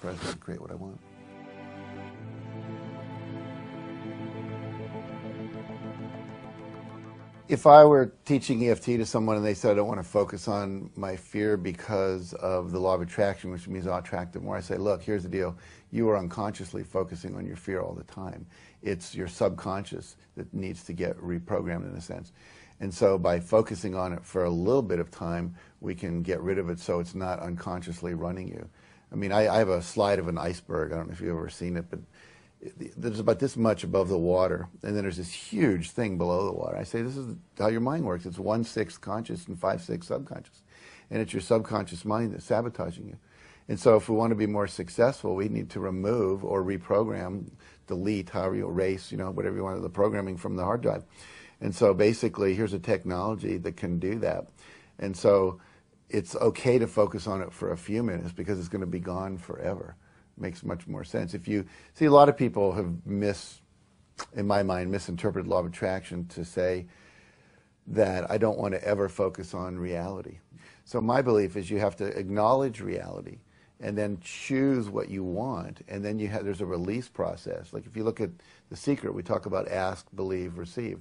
present and create what I want. If I were teaching EFT to someone and they said, I don't want to focus on my fear because of the law of attraction, which means I'll attract it more, I say, look, here's the deal. You are unconsciously focusing on your fear all the time. It's your subconscious that needs to get reprogrammed in a sense. And so by focusing on it for a little bit of time, we can get rid of it so it's not unconsciously running you. I mean, I have a slide of an iceberg. I don't know if you've ever seen it, but there's about this much above the water, and then there's this huge thing below the water. I say this is how your mind works. It's 1/6 conscious and 5/6 subconscious. And it's your subconscious mind that's sabotaging you. And so if we want to be more successful, we need to remove or reprogram, delete, however you erase, whatever you want, the programming from the hard drive. And so basically, here's a technology that can do that. And so it's okay to focus on it for a few minutes because it's going to be gone forever. Makes much more sense. If you see, a lot of people have in my mind, misinterpreted law of attraction to say that I don't want to ever focus on reality. So my belief is you have to acknowledge reality and then choose what you want, and then there's a release process. Like if you look at The Secret, we talk about ask, believe, receive.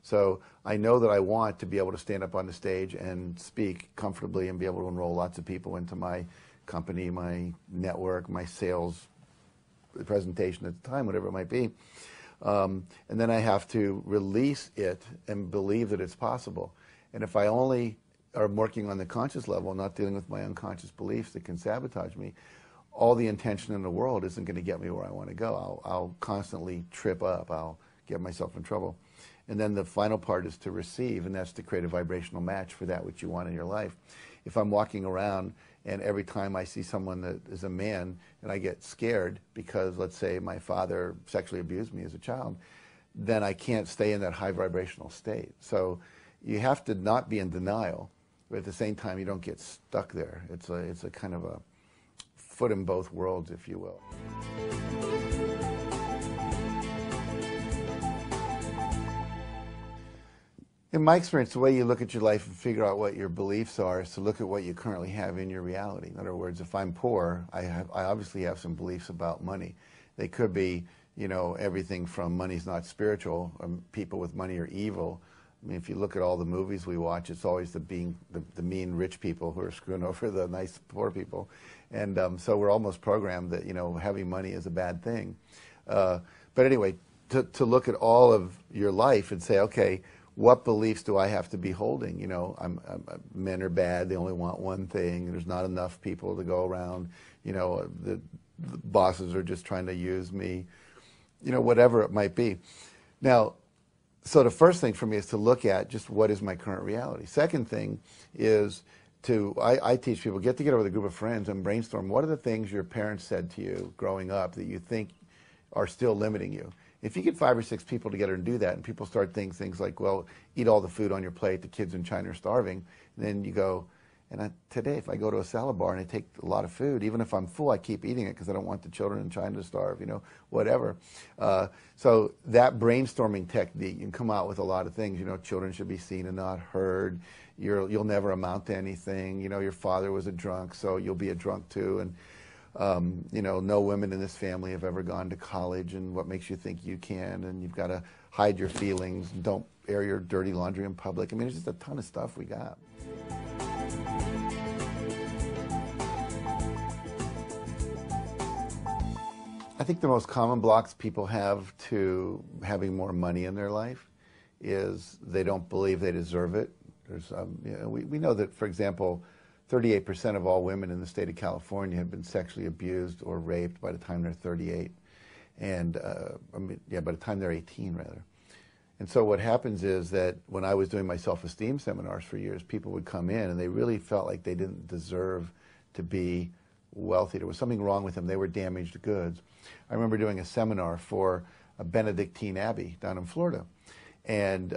So I know that I want to be able to stand up on the stage and speak comfortably and be able to enroll lots of people into my company, my network, my sales presentation at the time, whatever it might be. And then I have to release it and believe that it's possible. And if I only are working on the conscious level, not dealing with my unconscious beliefs that can sabotage me, all the intention in the world isn't going to get me where I want to go. I'll constantly trip up. I'll get myself in trouble. And then the final part is to receive, and that's to create a vibrational match for that which you want in your life. If I'm walking around and every time I see someone that is a man and I get scared because, let's say, my father sexually abused me as a child, then I can't stay in that high vibrational state. So you have to not be in denial, but at the same time you don't get stuck there. It's a kind of a foot in both worlds, if you will. In my experience, the way you look at your life and figure out what your beliefs are is to look at what you currently have in your reality. In other words, if I'm poor, I obviously have some beliefs about money. They could be, everything from money's not spiritual, or people with money are evil. I mean, if you look at all the movies we watch, it's always the mean rich people who are screwing over the nice poor people. And so we're almost programmed that, having money is a bad thing. But anyway, to look at all of your life and say, okay, what beliefs do I have to be holding? Men are bad, they only want one thing, there's not enough people to go around, the bosses are just trying to use me, whatever it might be. Now, so the first thing for me is to look at just what is my current reality. Second thing is I teach people, get together with a group of friends and brainstorm what are the things your parents said to you growing up that you think are still limiting you. If you get 5 or 6 people together and do that, and people start thinking things like, well, eat all the food on your plate, the kids in China are starving, and then you go, today if I go to a salad bar and I take a lot of food, even if I'm full, I keep eating it because I don't want the children in China to starve, whatever. So that brainstorming technique, you can come out with a lot of things. Children should be seen and not heard. You'll never amount to anything. Your father was a drunk, so you'll be a drunk too. And no women in this family have ever gone to college, and what makes you think you can, and you've got to hide your feelings, and don't air your dirty laundry in public. I mean, there's just a ton of stuff we got. I think the most common blocks people have to having more money in their life is they don't believe they deserve it. There's, we know that, for example, 38% of all women in the state of California have been sexually abused or raped by the time they're 38. And, by the time they're 18, rather. And so what happens is that when I was doing my self-esteem seminars for years, people would come in and they really felt like they didn't deserve to be wealthy. There was something wrong with them. They were damaged goods. I remember doing a seminar for a Benedictine abbey down in Florida. And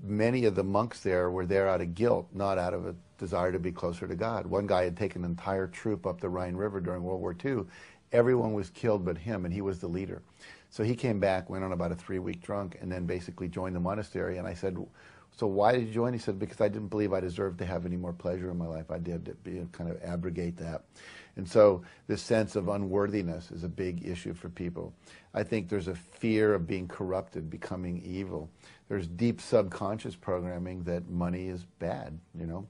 many of the monks there were there out of guilt, not out of a desire to be closer to God. One guy had taken an entire troop up the Rhine River during World War II. Everyone was killed but him, and he was the leader. So he came back, went on about a 3-week drunk, and then basically joined the monastery. And I said, so why did you join? He said, because I didn't believe I deserved to have any more pleasure in my life. I did kind of abrogate that. And so this sense of unworthiness is a big issue for people. I think there's a fear of being corrupted, becoming evil. There's deep subconscious programming that money is bad, you know.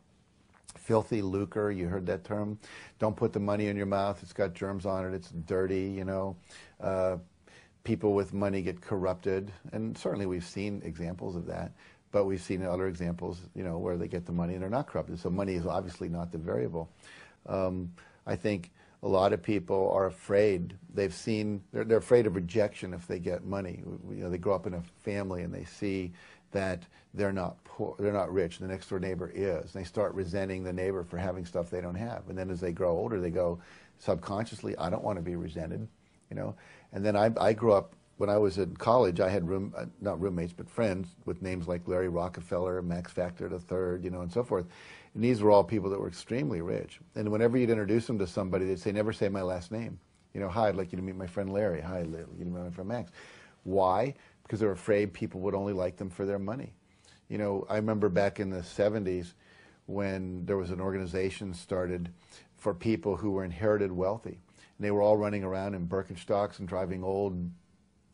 Filthy lucre, you heard that term? Don't put the money in your mouth, it's got germs on it, it's dirty, you know. People with money get corrupted, and certainly we've seen examples of that, but we've seen other examples, you know, where they get the money and they're not corrupted. So money is obviously not the variable. I think a lot of people are afraid. They've seen, they're afraid of rejection if they get money. You know, they grow up in a family and they see that they're not poor, they're not rich, the next door neighbor is. And they start resenting the neighbor for having stuff they don't have. And then as they grow older, they go subconsciously, I don't want to be resented, you know. And then I grew up, when I was in college, I had not roommates, but friends with names like Larry Rockefeller, Max Factor III, you know, and so forth. And these were all people that were extremely rich. And whenever you'd introduce them to somebody, they'd say, never say my last name. You know, hi, I'd like you to meet my friend Larry. Hi, I'd like you to meet my friend Max. Why? Because they're afraid people would only like them for their money. You know, I remember back in the 70s when there was an organization started for people who were inherited wealthy. And they were all running around in Birkenstocks and driving old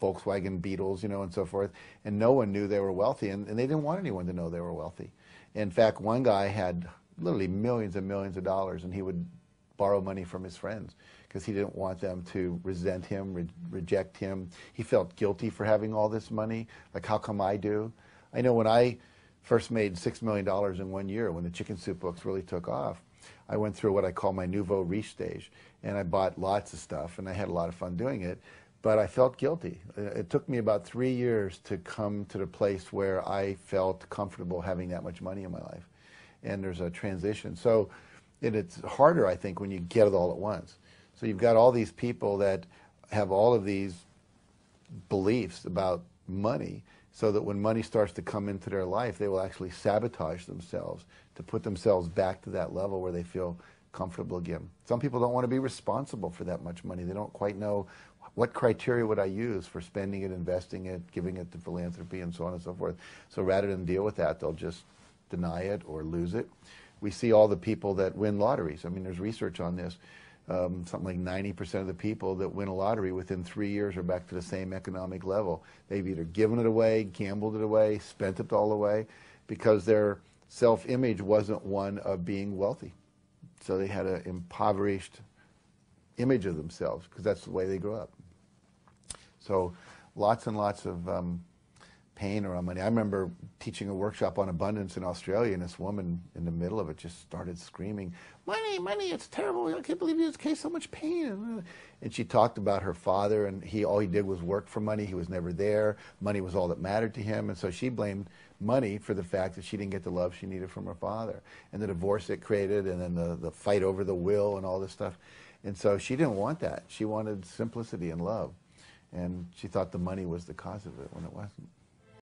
Volkswagen Beetles, you know, and so forth. And no one knew they were wealthy, and they didn't want anyone to know they were wealthy. In fact, one guy had literally millions and millions of dollars, and he would borrow money from his friends because he didn't want them to resent him, reject him. He felt guilty for having all this money. Like, how come I do? I know when I first made $6 million in 1 year, when the chicken soup books really took off, I went through what I call my nouveau riche stage, and I bought lots of stuff, and I had a lot of fun doing it, but I felt guilty. It took me about 3 years to come to the place where I felt comfortable having that much money in my life, and there's a transition. So it's harder, I think, when you get it all at once. So you've got all these people that have all of these beliefs about money, so that when money starts to come into their life, they will actually sabotage themselves to put themselves back to that level where they feel comfortable again. Some people don't want to be responsible for that much money. They don't quite know what criteria would I use for spending it, investing it, giving it to philanthropy, and so on and so forth. So rather than deal with that, they'll just deny it or lose it. We see all the people that win lotteries. I mean, there's research on this. Something like 90% of the people that win a lottery within 3 years are back to the same economic level. They've either given it away, gambled it away, spent it all away, because their self-image wasn't one of being wealthy. So they had an impoverished image of themselves, because that's the way they grew up. So lots and lots of pain around money. I remember teaching a workshop on abundance in Australia, and this woman in the middle of it just started screaming, money, money, it's terrible. I can't believe you just gave so much pain. And she talked about her father, and all he did was work for money. He was never there. Money was all that mattered to him. And so she blamed money for the fact that she didn't get the love she needed from her father, and the divorce it created, and then the fight over the will and all this stuff. And so she didn't want that. She wanted simplicity and love. And she thought the money was the cause of it when it wasn't.